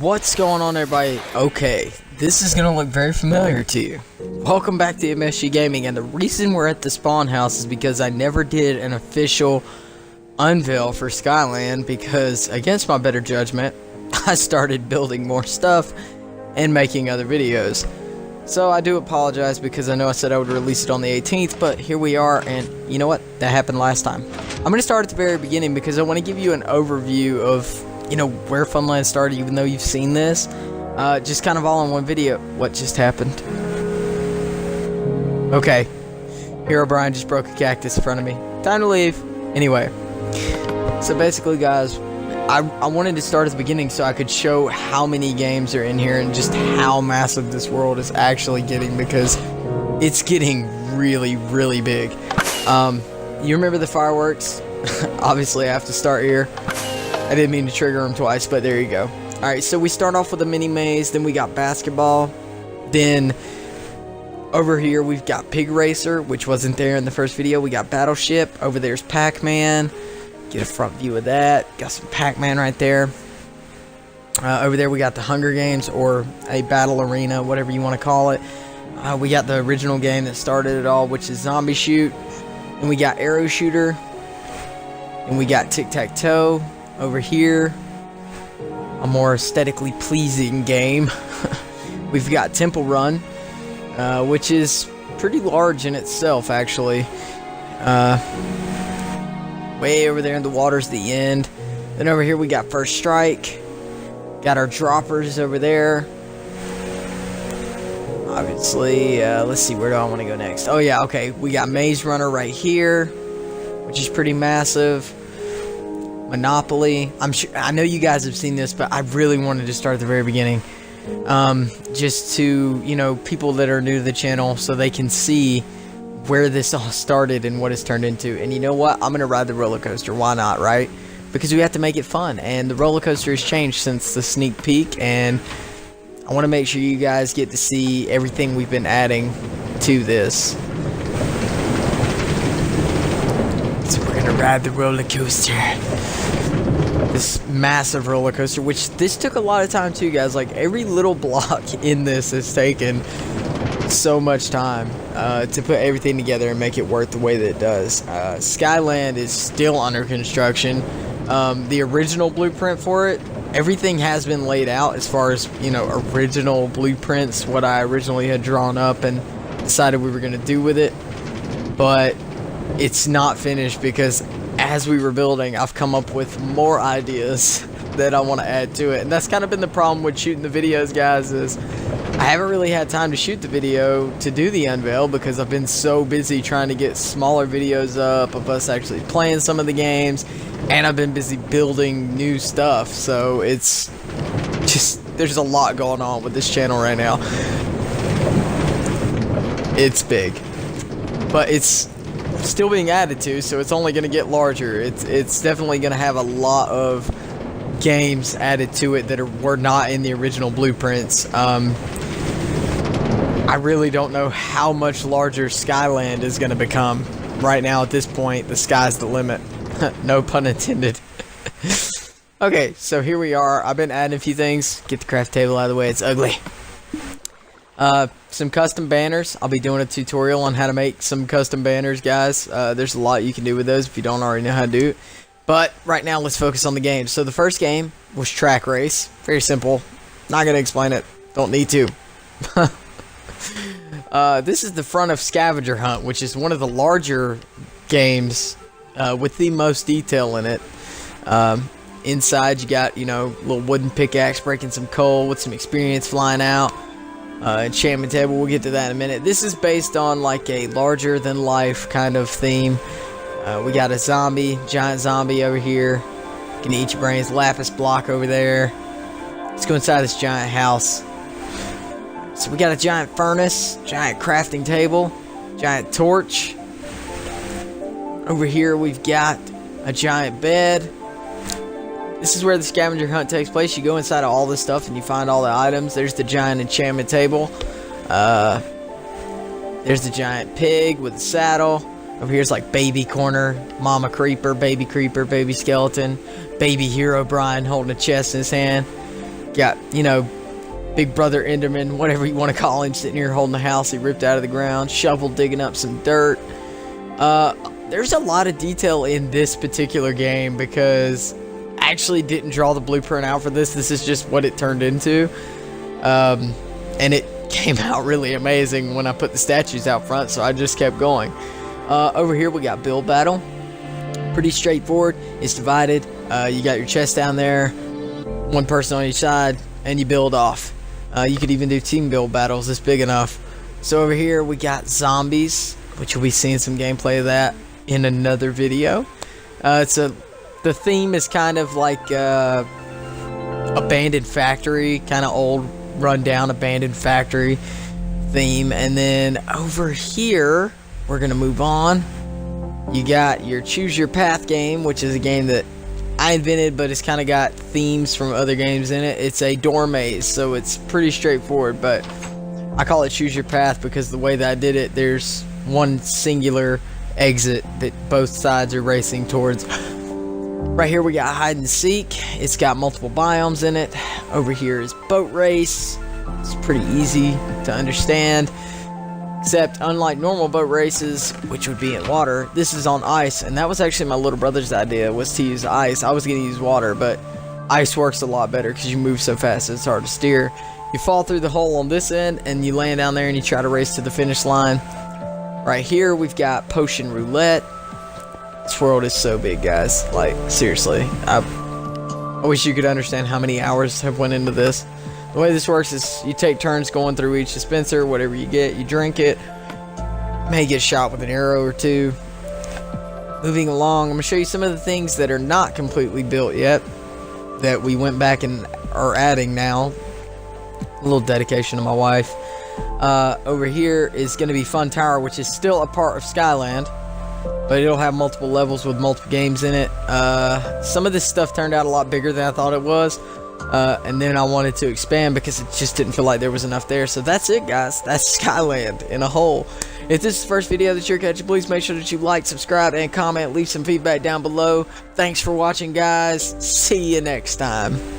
What's going on, everybody? Okay, this is gonna look very familiar to you. Welcome back to MSG Gaming, and the reason we're at the spawn house is because I never did an official unveil for Skyland because, against my better judgment, I started building more stuff and making other videos. So I do apologize because I know I said I would release it on the 18th, but here we are, and you know what? That happened last time. I'm going to start at the very beginning because I want to give you an overview of, where Funland started, even though you've seen this. Just kind of all in one video. What just happened? Okay. Hero Brian just broke a cactus in front of me. Time to leave. Anyway. So basically, guys, I wanted to start at the beginning so I could show how many games are in here and just how massive this world is actually getting, because it's getting really, really big. You remember the fireworks? Obviously, I have to start here. I didn't mean to trigger them twice, but there you go. Alright, so we start off with a mini maze, then we got basketball, then over here we've got Pig Racer, which wasn't there in the first video. We got Battleship, over there's Pac-Man. Get a front view of that. Got some Pac-Man right there. Over there we got the Hunger Games, or a battle arena, whatever you want to call it. We got the original game that started it all, which is Zombie Shoot. And we got Arrow Shooter. And we got Tic-Tac-Toe over here. A more aesthetically pleasing game. We've got Temple Run, which is pretty large in itself, actually. Way over there in the water's the end. Then over here we got First Strike. Got our droppers over there. Obviously, let's see, where do I want to go next? Oh yeah, okay, we got Maze Runner right here, which is pretty massive. Monopoly. I know you guys have seen this, but I really wanted to start at the very beginning. Just to, people that are new to the channel, so they can see where this all started and what it's turned into. And you know what? I'm gonna ride the roller coaster. Why not, right? Because we have to make it fun, and the roller coaster has changed since the sneak peek, and I want to make sure you guys get to see everything we've been adding to this. So we're gonna ride the roller coaster. This massive roller coaster, which this took a lot of time too, guys. Like, every little block in this has taken so much time to put everything together and make it work the way that it does. Skyland is still under construction. The original blueprint for it, everything has been laid out as far as, original blueprints, what I originally had drawn up and decided we were going to do with it. But it's not finished because as we were building, I've come up with more ideas that I want to add to it. And that's kind of been the problem with shooting the videos, guys, is I haven't really had time to shoot the video to do the unveil because I've been so busy trying to get smaller videos up of us actually playing some of the games, and I've been busy building new stuff. So it's just, there's a lot going on with this channel right now. It's big, but it's still being added to, so it's only going to get larger. It's definitely going to have a lot of games added to it that were not in the original blueprints. I really don't know how much larger Skyland is going to become. Right now, at this point, the sky's the limit. No pun intended. Okay, so here we are. I've been adding a few things. Get the craft table out of the way. It's ugly. Some custom banners. I'll be doing a tutorial on how to make some custom banners, guys. There's a lot you can do with those if you don't already know how to do it. But right now, let's focus on the game. So the first game was Track Race. Very simple. Not going to explain it. Don't need to. This is the front of Scavenger Hunt, which is one of the larger games with the most detail in it. Inside, you got, little wooden pickaxe breaking some coal with some experience flying out. Enchantment table, we'll get to that in a minute. This is based on like a larger than life kind of theme. We got a giant zombie over here. Gonna eat your brains. Lapis block over there. Let's go inside this giant house. So we got a giant furnace, giant crafting table, giant torch. Over here we've got a giant bed. This is where the scavenger hunt takes place. You go inside of all this stuff and you find all the items. There's the giant enchantment table. There's the giant pig with the saddle. Over here's like baby corner, mama creeper, baby skeleton, baby hero Brian holding a chest in his hand. Got, you know, Big Brother Enderman, whatever you want to call him, sitting here holding the house he ripped out of the ground. Shovel digging up some dirt. There's a lot of detail in this particular game because I actually didn't draw the blueprint out for this. This is just what it turned into. And it came out really amazing when I put the statues out front, so I just kept going. Over here we got build battle. Pretty straightforward. It's divided. You got your chest down there, one person on each side, and you build off. You could even do team build battles. It's big enough. So over here we got zombies, which you'll be seeing some gameplay of that in another video. The theme is kind of like abandoned factory, kind of old rundown abandoned factory theme. And then over here we're gonna move on. You got your choose your path game, which is a game that I invented, but it's kind of got themes from other games in it. It's a door maze, so it's pretty straightforward, but I call it choose your path because the way that I did it, there's one singular exit that both sides are racing towards. Right here we got hide and seek. It's got multiple biomes in it. Over here is boat race. It's pretty easy to understand, except unlike normal boat races, which would be in water, this is on ice, and that was actually my little brother's idea, was to use ice. I was going to use water, but ice works a lot better because you move so fast it's hard to steer. You fall through the hole on this end and you land down there and you try to race to the finish line. Right here we've got potion roulette. This world is so big, guys, like seriously. I wish you could understand how many hours have went into this. The way this works is you take turns going through each dispenser. Whatever you get, you drink it. May get shot with an arrow or two. Moving along, I'm going to show you some of the things that are not completely built yet that we went back and are adding now. A little dedication to my wife. Over here is going to be Fun Tower, which is still a part of Skyland, but it'll have multiple levels with multiple games in it. Some of this stuff turned out a lot bigger than I thought it was. And then I wanted to expand because it just didn't feel like there was enough there. So that's it, guys. That's Skyland in a whole. If this is the first video that you're catching, please make sure that you like, subscribe, and comment. Leave some feedback down below. Thanks for watching, guys. See you next time.